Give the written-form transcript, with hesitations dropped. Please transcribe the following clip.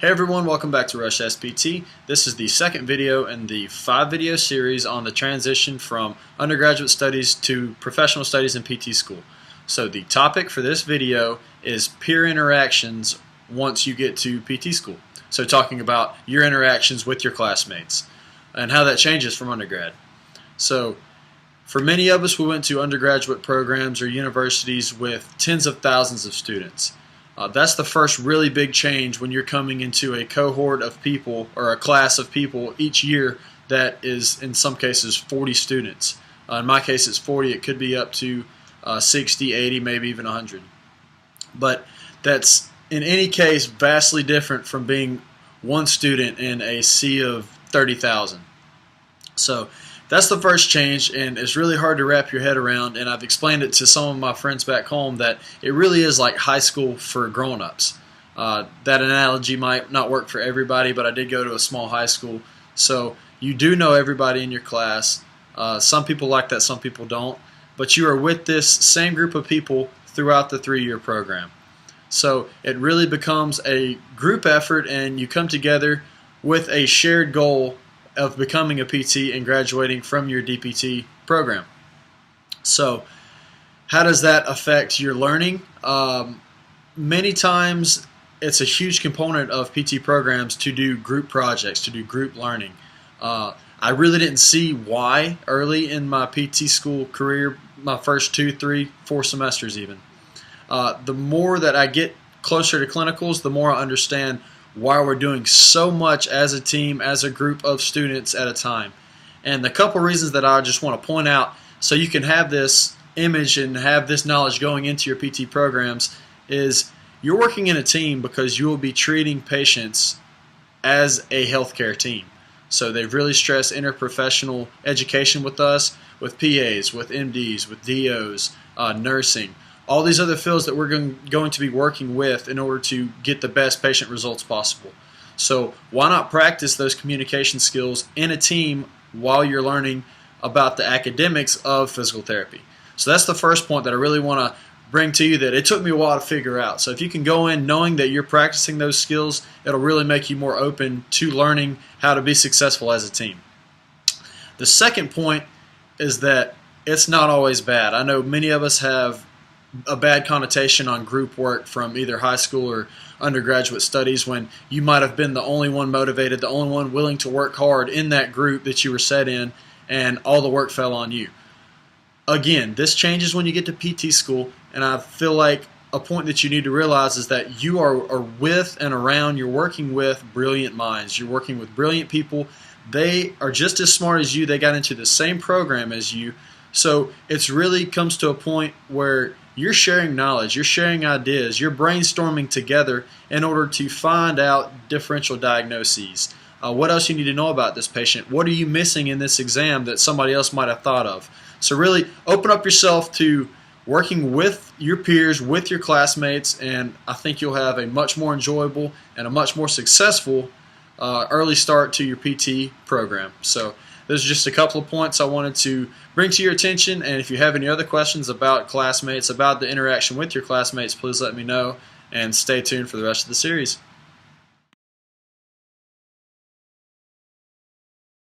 Hey everyone, welcome back to Rush SPT. This is the second video in the 5-video series on the transition from undergraduate studies to professional studies in PT school. So the topic for this video is peer interactions once you get to PT school. So talking about your interactions with your classmates and how that changes from undergrad. So for many of us, we went to undergraduate programs or universities with tens of thousands of students. That's the first really big change when you're coming into a cohort of people or a class of people each year that is in some cases 40 students. In my case it's 40, it could be up to 60, 80, maybe even 100. But that's in any case vastly different from being one student in a sea of 30,000. So that's the first change, and it's really hard to wrap your head around, and I've explained it to some of my friends back home that it really is like high school for grown-ups. That analogy might not work for everybody, but I did go to a small high school, so you do know everybody in your class. Some people like that, some people don't, but you are with this same group of people throughout the 3-year program. So it really becomes a group effort, and you come together with a shared goal of becoming a PT and graduating from your DPT program. So how does that affect your learning? Many times it's a huge component of PT programs to do group projects, to do group learning. I really didn't see why early in my PT school career, my first 2, 3, 4 semesters even. The more that I get closer to clinicals, the more I understand why we're doing so much as a team, as a group of students at a time. And the couple reasons that I just want to point out so you can have this image and have this knowledge going into your PT programs is you're working in a team because you will be treating patients as a healthcare team. So they've really stressed interprofessional education with us, with PAs, with MDs, with DOs, nursing, all these other fields that we're going to be working with in order to get the best patient results possible. So why not practice those communication skills in a team while you're learning about the academics of physical therapy? So that's the first point that I really want to bring to you that it took me a while to figure out. So if you can go in knowing that you're practicing those skills, it'll really make you more open to learning how to be successful as a team. The second point is that it's not always bad. I know many of us have a bad connotation on group work from either high school or undergraduate studies when you might have been the only one motivated, the only one willing to work hard in that group that you were set in, and all the work fell on you. Again, this changes when you get to PT school, and I feel like a point that you need to realize is that you are with and around, you're working with brilliant minds. You're working with brilliant people. They are just as smart as you. They got into the same program as you. So it's really comes to a point where you're sharing knowledge, you're sharing ideas, you're brainstorming together in order to find out differential diagnoses. What else you need to know about this patient? What are you missing in this exam that somebody else might have thought of? So really open up yourself to working with your peers, with your classmates, and I think you'll have a much more enjoyable and a much more successful early start to your PT program. So those are just a couple of points I wanted to bring to your attention, and if you have any other questions about classmates, about the interaction with your classmates, please let me know, and stay tuned for the rest of the series.